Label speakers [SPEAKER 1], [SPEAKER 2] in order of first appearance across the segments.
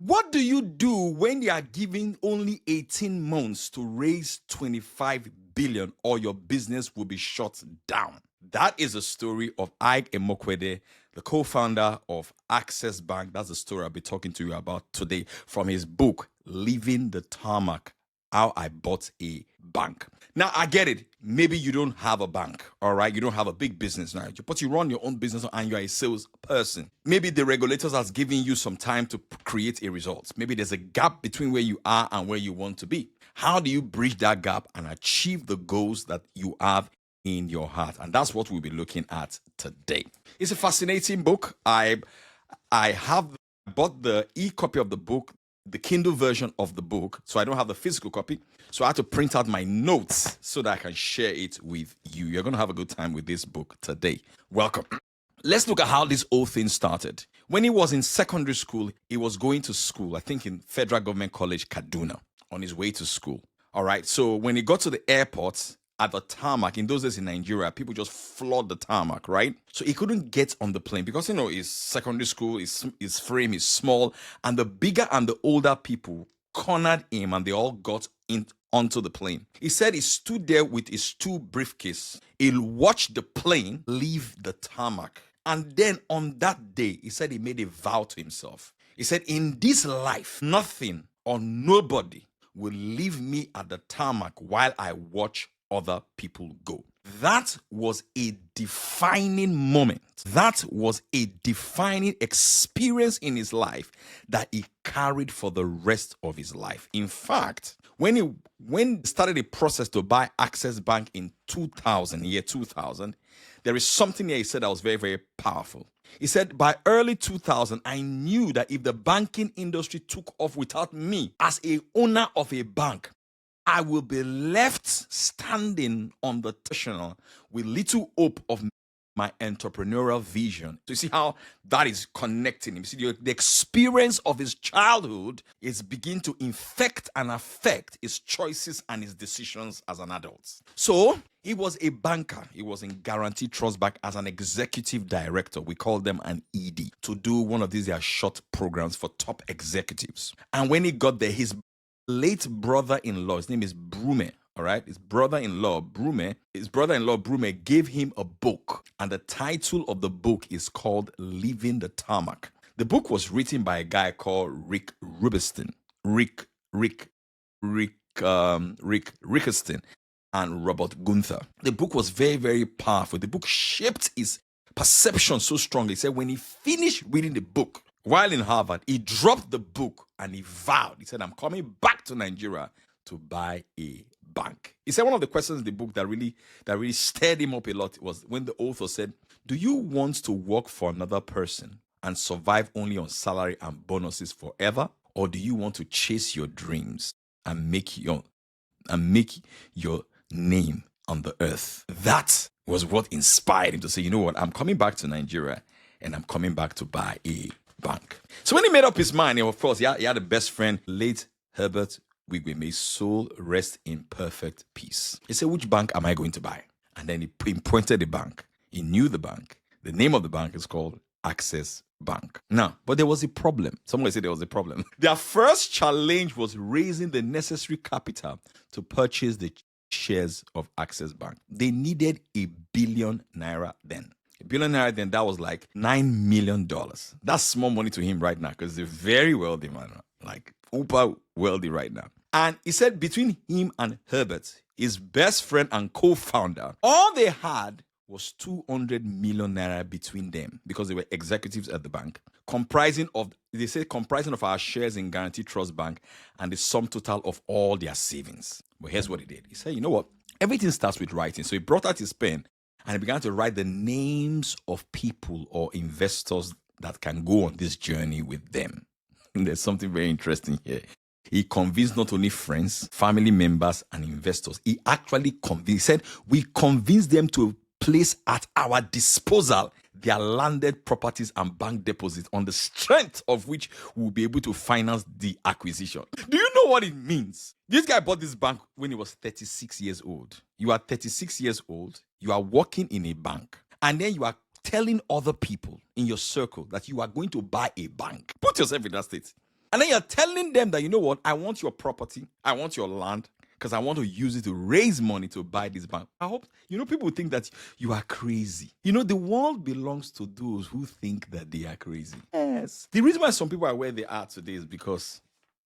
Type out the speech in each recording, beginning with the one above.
[SPEAKER 1] What do you do when you are given only 18 months to raise 25 billion or your business will be shut down? That is the story of Aig-Imoukhuede, the co-founder of Access Bank. That's the story I'll be talking to you about today from his book, Leaving the Tarmac: How I Bought a Bank. Now, I get it. Maybe you don't have a bank, all right? You don't have a big business now, but you run your own business and you're a salesperson. Maybe the regulators has given you some time to create a result. Maybe there's a gap between where you are and where you want to be. How do you bridge that gap and achieve the goals that you have in your heart? And that's what we'll be looking at today. It's a fascinating book. I bought the e-copy of the book, the Kindle version of the book, so I don't have the physical copy. So I had to print out my notes so that I can share it with you. You're going to have a good time with this book today. Welcome. Let's look at how this whole thing started. When he was in secondary school, he was going to school, I think in Federal Government College, Kaduna, on his way to school. All right. So when he got to the airport, at the tarmac, in those days in Nigeria, people just flood the tarmac, right? So he couldn't get on the plane because, his secondary school, his frame is small, and the bigger and the older people cornered him and they all got in onto the plane. He said he stood there with his two briefcases. He'll watch the plane leave the tarmac. And then on that day, he said he made a vow to himself. He said, in this life, nothing or nobody will leave me at the tarmac while I watch other people go. That was a defining moment. That was a defining experience in his life that he carried for the rest of his life. In fact, when he started a process to buy Access Bank in 2000, there is something here he said that was very, very powerful. He said, by early 2000, I knew that if the banking industry took off without me as a owner of a bank, I will be left standing on the terminal with little hope of my entrepreneurial vision. So you see how that is connecting him. You see, the experience of his childhood is beginning to infect and affect his choices and his decisions as an adult. So he was a banker. He was in Guaranteed Trust Bank as an executive director. We call them an ED, to do one of these short programs for top executives. And when he got there, his late brother-in-law, his name is Brume, all right? His brother-in-law, Brume gave him a book, and the title of the book is called Leaving the Tarmac. The book was written by a guy called Rick Rubinstein, Rickerstein, and Robert Gunther. The book was very, very powerful. The book shaped his perception so strongly. He said when he finished reading the book, while in Harvard, he dropped the book and he vowed. He said, I'm coming back to Nigeria to buy a bank. He said one of the questions in the book that really stirred him up a lot was when the author said, do you want to work for another person and survive only on salary and bonuses forever? Or do you want to chase your dreams and make your name on the earth? That was what inspired him to say, you know what, I'm coming back to Nigeria and I'm coming back to buy a bank. So when he made up his mind, of course, he had a best friend, late Herbert Wigwe, may his soul rest in perfect peace. He said, which bank am I going to buy? And then he pointed the bank. He knew the bank. The name of the bank is called Access Bank. Now, but there was a problem. Someone said there was a problem. Their first challenge was raising the necessary capital to purchase the shares of Access Bank. They needed ₦1 billion then. ₦1 billion then, that was like $9 million. That's small money to him right now because he's a very wealthy man, like uber wealthy right now. And he said between him and Herbert, his best friend and co-founder, all they had was ₦200 million between them because they were executives at the bank, comprising of our shares in Guaranteed Trust Bank and the sum total of all their savings. But here's what he did. He said, you know what? Everything starts with writing. So he brought out his pen and he began to write the names of people or investors that can go on this journey with them. And there's something very interesting here. He convinced not only friends, family members, and investors. He actually said, we convinced them to place at our disposal their landed properties and bank deposits on the strength of which we'll be able to finance the acquisition. Do you know what it means? This guy bought this bank when he was 36 years old. You are 36 years old, you are working in a bank, and then you are telling other people in your circle that you are going to buy a bank. Put yourself in that state. And then you're telling them that, you know what, I want your property, I want your land, because I want to use it to raise money to buy this bank. I hope, people think that you are crazy. The world belongs to those who think that they are crazy. Yes. The reason why some people are where they are today is because,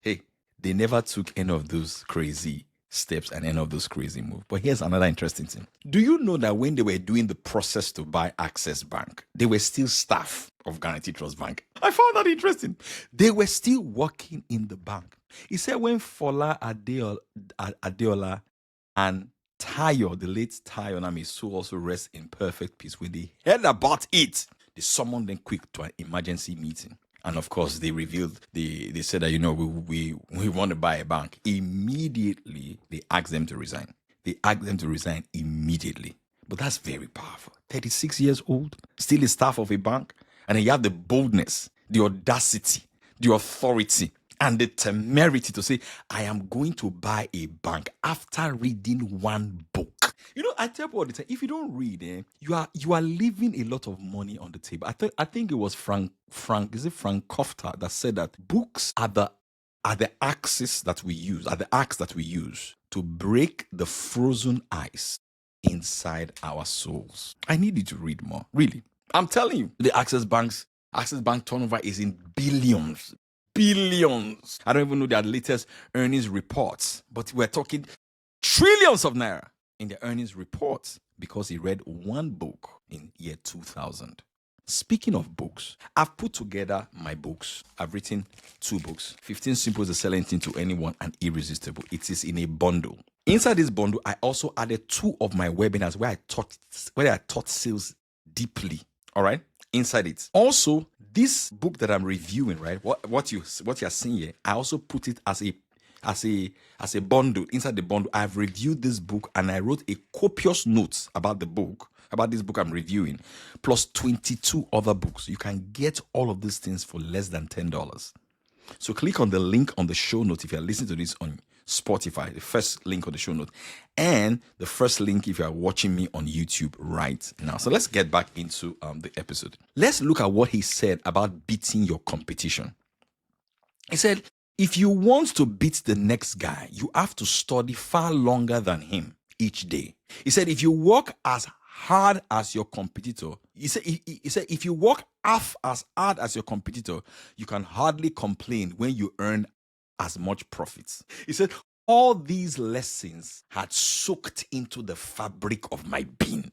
[SPEAKER 1] hey, they never took any of those crazy steps and any of those crazy moves. But here's another interesting thing. Do you know that when they were doing the process to buy Access Bank, they were still staff of Guarantee Trust Bank? I found that interesting. They were still working in the bank. He said when Fola Adeola and Tayo, the late Tayo Namisu, also rest in perfect peace, when they heard about it, they summoned them quick to an emergency meeting. And of course, they revealed, they said that, we want to buy a bank. Immediately, they asked them to resign. They asked them to resign immediately. But that's very powerful. 36 years old, still a staff of a bank. And then you have the boldness, the audacity, the authority, and the temerity to say, I am going to buy a bank after reading one book. I tell people all the time, if you don't read, you are leaving a lot of money on the table. I think it was Frank Kofta that said that books are the axes that we use, to break the frozen ice inside our souls. I need you to read more. Really. I'm telling you, the Access Bank turnover is in billions. Billions. I don't even know their latest earnings reports, but we're talking trillions of naira in the earnings reports because he read one book in year 2000. Speaking of books, I've put together my books. I've written 2 books, 15 Simple to Sell Anything to Anyone and Irresistible. It is in a bundle. Inside this bundle, I also added 2 of my webinars where I taught sales deeply. All right, inside it. Also, this book that I'm reviewing, right? What you're seeing here, I also put it as a bundle. Inside the bundle, I've reviewed this book and I wrote a copious notes about the book, about this book I'm reviewing, plus 22 other books. You can get all of these things for less than $10. So click on the link on the show note if you're listening to this on Spotify, the first link on the show note, and the first link if you are watching me on YouTube right now. So let's get back into the episode. Let's look at what he said about beating your competition. He said, if you want to beat the next guy, you have to study far longer than him each day. He said, if you work as hard as your competitor, he said, if you work half as hard as your competitor, you can hardly complain when you earn as much profits. He said, all these lessons had soaked into the fabric of my being.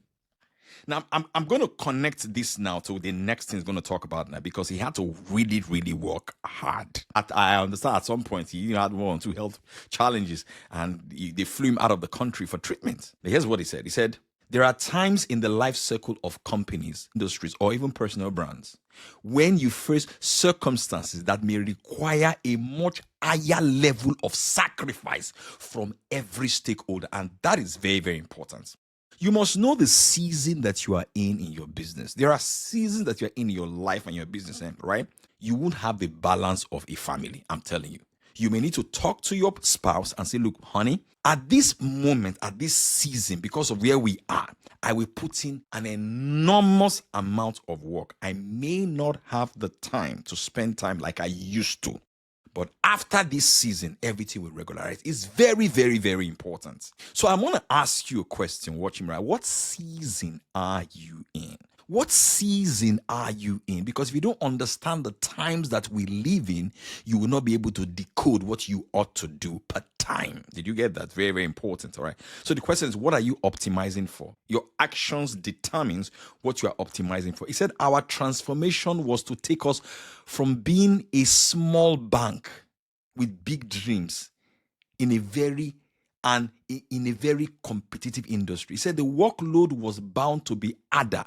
[SPEAKER 1] Now, I'm going to connect this now to the next thing he's going to talk about now, because he had to really, really work hard. I understand at some point he had 1 or 2 health challenges and they flew him out of the country for treatment. But here's what he said. He said, there are times in the life cycle of companies, industries, or even personal brands when you face circumstances that may require a much higher level of sacrifice from every stakeholder. And that is very, very important. You must know the season that you are in your business. There are seasons that you're in your life and your business, right? You won't have the balance of a family, I'm telling you. You may need to talk to your spouse and say, look, honey, at this moment, at this season, because of where we are, I will put in an enormous amount of work. I may not have the time to spend time like I used to. But after this season, everything will regularize. It's very, very, very important. So I want to ask you a question, watching right. What season are you in? What season are you in? Because if you don't understand the times that we live in, you will not be able to decode what you ought to do per time. Did you get that? Very, very important. All right. So the question is, what are you optimizing for? Your actions determines what you are optimizing for. He said our transformation was to take us from being a small bank with big dreams in a very competitive industry. He said the workload was bound to be harder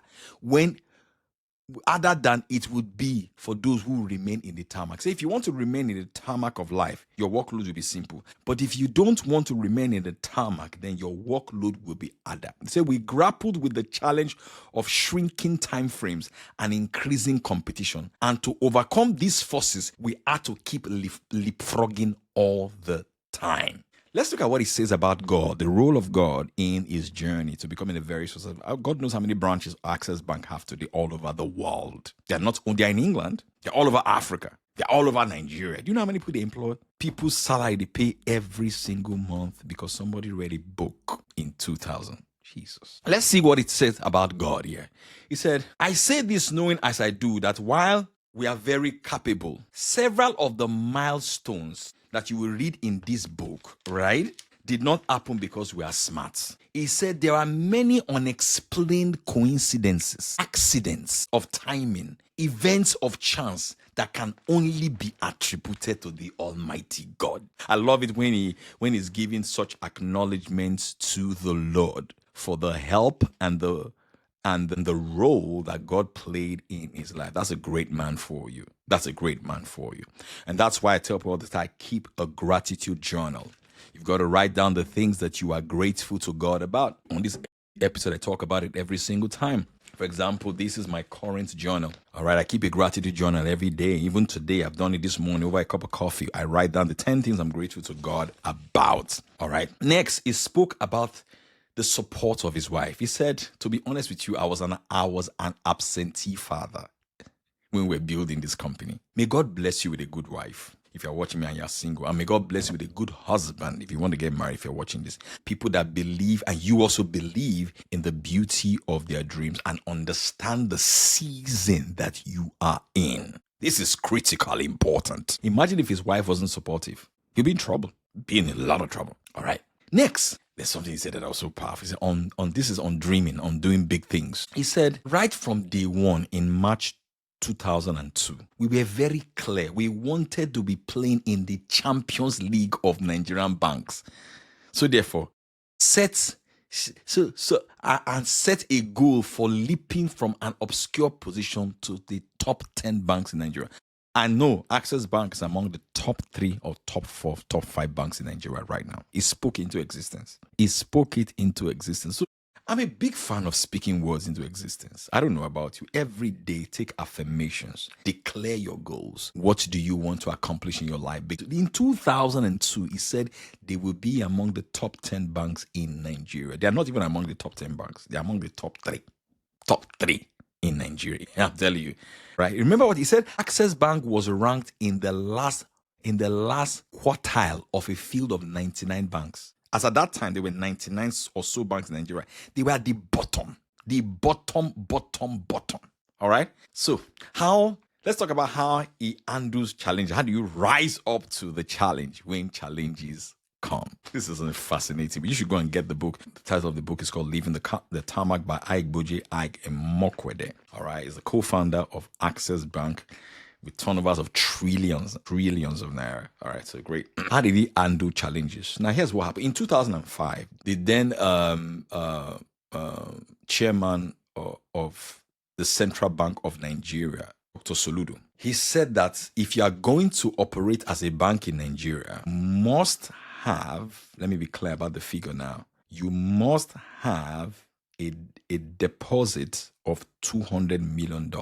[SPEAKER 1] than it would be for those who remain in the tarmac. So if you want to remain in the tarmac of life, your workload will be simple. But if you don't want to remain in the tarmac, then your workload will be harder. He said we grappled with the challenge of shrinking time frames and increasing competition. And to overcome these forces, we had to keep leapfrogging all the time. Let's look at what he says about God, the role of God in his journey to becoming a very successful. God knows how many branches Access Bank have today all over the world. They're in England. They're all over Africa. They're all over Nigeria. Do you know how many people they employ? People's salary they pay every single month because somebody already booked in 2000. Jesus. Let's see what it says about God here. He said, I say this knowing as I do that while we are very capable, several of the milestones that you will read in this book, right, did not happen because we are smart. He said there are many unexplained coincidences, accidents of timing, events of chance that can only be attributed to the Almighty God. I love it when he's giving such acknowledgments to the Lord for the help and the role that God played in his life. That's a great man for you. That's a great man for you. And that's why I tell people all the time, keep a gratitude journal. You've got to write down the things that you are grateful to God about. On this episode, I talk about it every single time. For example, this is my current journal. All right, I keep a gratitude journal every day. Even today, I've done it this morning over a cup of coffee. I write down the 10 things I'm grateful to God about. All right. Next, he spoke about the support of his wife. He said, to be honest with you, I was an absentee father when we were building this company. May God bless you with a good wife if you're watching me and you're single. And may God bless you with a good husband if you want to get married, if you're watching this. People that believe, and you also believe in the beauty of their dreams and understand the season that you are in. This is critically important. Imagine if his wife wasn't supportive. He'll be in trouble. Be in a lot of trouble. All right. Next, there's something he said that was so powerful. He said, this is on dreaming, on doing big things. He said, right from day one in March 2002, we were very clear. We wanted to be playing in the Champions League of Nigerian banks. So therefore, set a goal for leaping from an obscure position to the top 10 banks in Nigeria. I know Access Bank is among the top 3 or top 4, top 5 banks in Nigeria right now. He spoke into existence. He spoke it into existence. So I'm a big fan of speaking words into existence. I don't know about you. Every day, take affirmations. Declare your goals. What do you want to accomplish in your life? In 2002, he said they will be among the top 10 banks in Nigeria. They are not even among the top 10 banks. They are among the top 3. Top 3 in Nigeria. I'm telling you. Right? Remember what he said? Access Bank was ranked in the last quartile of a field of 99 banks. As at that time, there were 99 or so banks in Nigeria. They were at the bottom. The bottom. All right? So, let's talk about how he handles challenges. How do you rise up to the challenge when challenges come? This is fascinating. But you should go and get the book. The title of the book is called Leaving the Tarmac by Aigboje Aig-Imoukhuede. All right? He's the co-founder of Access Bank with turnovers of trillions of naira. All right, so great. How did he handle challenges? Now, here's what happened. In 2005, the then chairman of the Central Bank of Nigeria, Dr. Soludo, he said that if you are going to operate as a bank in Nigeria, must have, let me be clear about the figure now, you must have a deposit of $200 million.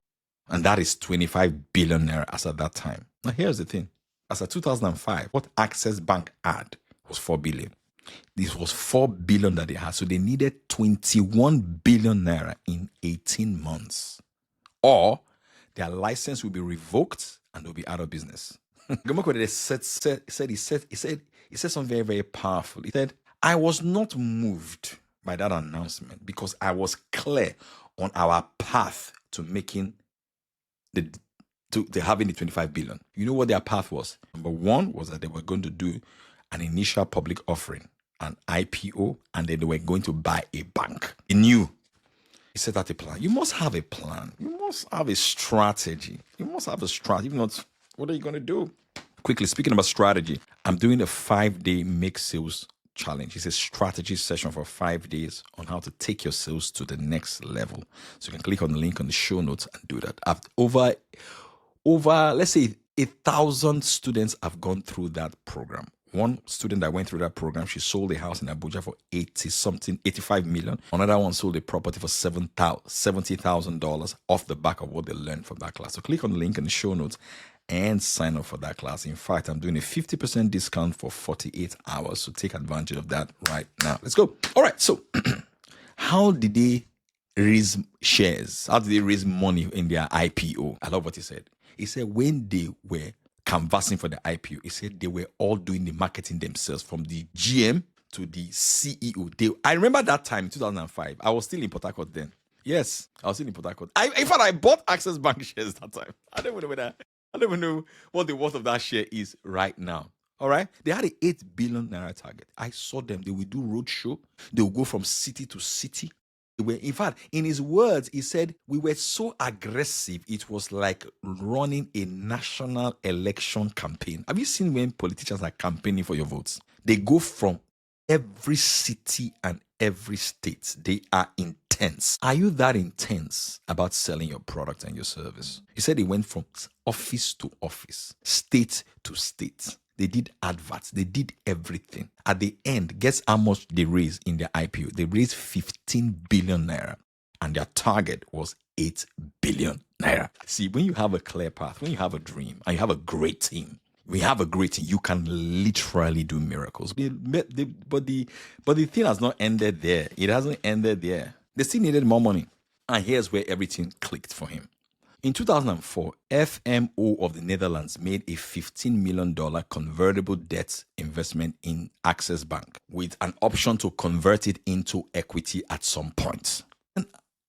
[SPEAKER 1] And that is 25 billion naira as at that time. Now, here's the thing. As at 2005, what Access Bank had was 4 billion. This was 4 billion that they had. So they needed 21 billion naira in 18 months. Or their license will be revoked and they'll be out of business. Aig-Imoukhuede said something very, very powerful. He said, I was not moved by that announcement because I was clear on our path to making having the 25 billion. You know what their path was? Number one was that they were going to do an initial public offering, an IPO, and then they were going to buy a bank. He knew. He set out a plan. You must have a plan. You must have a strategy. You must have a strategy. If not, what are you going to do? Quickly, speaking about strategy, I'm doing a 5-day make sales challenge. It's a strategy session for 5 days on how to take your sales to the next level. So you can click on the link on the show notes and do that. I've over let's say 1,000 students have gone through that program. One student that went through that program, she sold a house in Abuja for 85 million. Another one sold a property for $70,000 off the back of what they learned from that class. So click on the link in the show notes and sign up for that class. In fact, I'm doing a 50% discount for 48 hours. So take advantage of that right now. Let's go. All right. So how did they raise shares? How did they raise money in their IPO? I love what he said. He said when they were canvassing for the IPO, he said they were all doing the marketing themselves, from the GM to the CEO. I remember that time in 2005. I was still in Port Harcourt then. Yes, I was still in Port Harcourt. In fact, I bought Access Bank shares that time. I don't even know what the worth of that share is right now. All right. They had an 8 billion naira target. I saw them. They would do roadshow. They would go from city to city. In fact, in his words, he said, we were so aggressive, it was like running a national election campaign. Have you seen when politicians are campaigning for your votes? They go from every city and every state. They are intense. Are you that intense about selling your product and your service? He said he went from office to office, state to state. They did adverts. They did everything. At the end, guess how much they raised in their IPO? They raised 15 billion naira. And their target was 8 billion naira. See, when you have a clear path, when you have a dream, and you have a great team, you can literally do miracles. But the thing has not ended there. It hasn't ended there. They still needed more money. And here's where everything clicked for him. In 2004, FMO of the Netherlands made a $15 million convertible debt investment in Access Bank with an option to convert it into equity at some point. And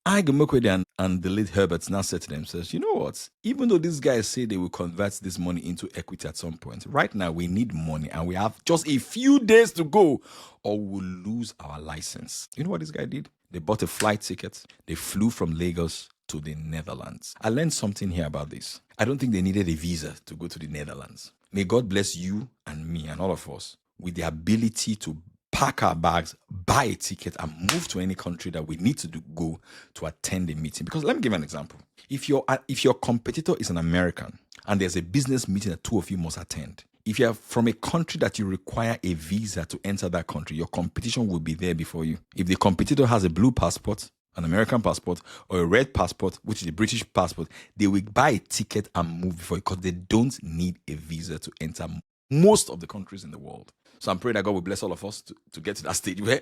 [SPEAKER 1] Aig-Imoukhuede and the late Herbert now said to themselves, you know what? Even though these guys say they will convert this money into equity at some point, right now we need money and we have just a few days to go or we'll lose our license. You know what this guy did? They bought a flight ticket. They flew from Lagos to the Netherlands. I learned something here about this. I don't think they needed a visa to go to the Netherlands. May God bless you and me and all of us with the ability to pack our bags, buy a ticket, and move to any country that we need to go to attend a meeting. Because let me give you an example. If your competitor is an American and there's a business meeting that two of you must attend, if you're from a country that you require a visa to enter that country, your competition will be there before you. If the competitor has a blue passport, an American passport, or a red passport, which is a British passport, they will buy a ticket and move before you because they don't need a visa to enter most of the countries in the world. So I'm praying that God will bless all of us to get to that stage where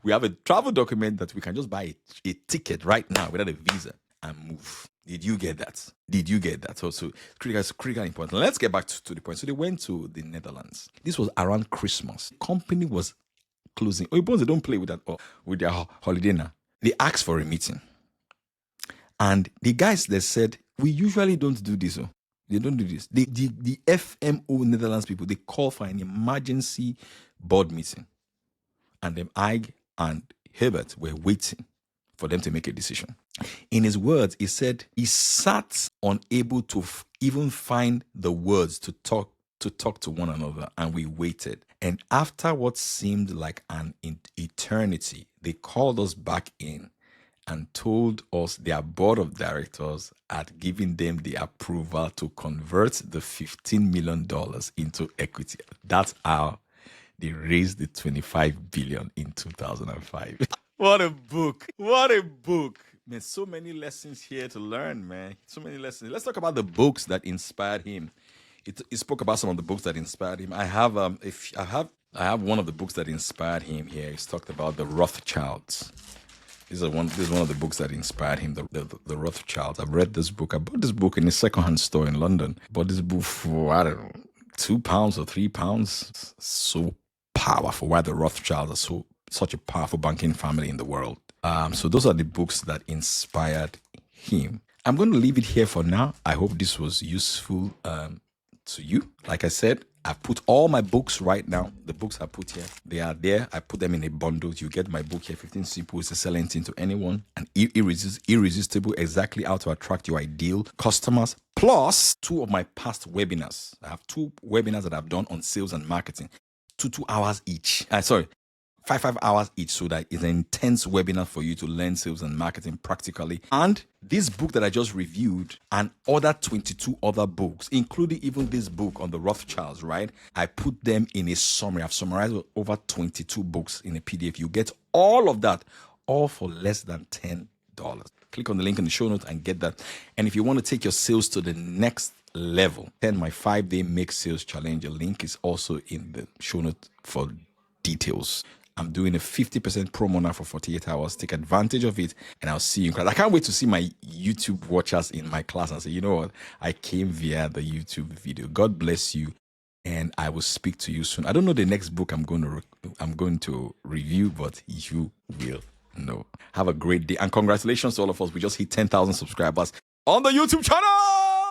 [SPEAKER 1] we have a travel document that we can just buy a ticket right now without a visa and move. Did you get that? So critical important. Let's get back to the point. So they went to the Netherlands. This was around Christmas. The company was closing. They don't play with that with their holiday now. They asked for a meeting. And the guys, they said, we usually don't do this. They don't do this. The FMO Netherlands people, they call for an emergency board meeting. And then Aig and Herbert were waiting for them to make a decision. In his words, he said he sat unable to even find the words to talk to one another, and we waited. And after what seemed like an eternity, they called us back in and told us their board of directors had given them the approval to convert the $15 million into equity. That's how they raised the $25 billion in 2005. What a book. Man, so many lessons here to learn, man. So many lessons. Let's talk about the books that inspired him. He spoke about some of the books that inspired him. I have one of the books that inspired him here. He's talked about the Rothschilds. This is one of the books that inspired him, the Rothschilds. I've read this book. I bought this book in a secondhand store in London. Bought this book for, I don't know, £2 or £3. So powerful. Why the Rothschilds are such a powerful banking family in the world. So those are the books that inspired him. I'm going to leave it here for now. I hope this was useful to you. Like I said, I've put all my books right now. The books I put here, they are there. I put them in a bundle. You get my book here, 15 Simple Ways to Sell Anything to Anyone, and Irresistible, exactly how to attract your ideal customers, plus 2 of my past webinars. I have 2 webinars that I've done on sales and marketing, 2 hours each. 5 hours each, so that it's an intense webinar for you to learn sales and marketing practically. And this book that I just reviewed and other 22 other books, including even this book on the Rothschilds, right? I put them in a summary. I've summarized over 22 books in a PDF. You get all of that, all for less than $10. Click on the link in the show notes and get that. And if you want to take your sales to the next level, then my 5-day Make Sales Challenge, the link is also in the show notes for details. I'm doing a 50% promo now for 48 hours. Take advantage of it, and I'll see you in class. I can't wait to see my YouTube watchers in my class and say, you know what? I came via the YouTube video. God bless you, and I will speak to you soon. I don't know the next book I'm going to review, but you will know. Have a great day, and congratulations to all of us. We just hit 10,000 subscribers on the YouTube channel.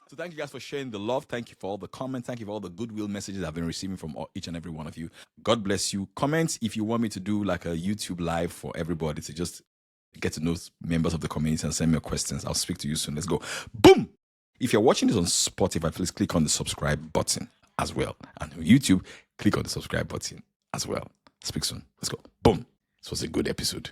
[SPEAKER 1] So thank you guys for sharing the love. Thank you for all the comments. Thank you for all the goodwill messages I've been receiving from each and every one of you. God bless you. Comment if you want me to do like a YouTube live for everybody to just get to know members of the community and send me your questions. I'll speak to you soon. Let's go. Boom! If you're watching this on Spotify, please click on the subscribe button as well. And on YouTube, click on the subscribe button as well. Speak soon. Let's go. Boom. This was a good episode.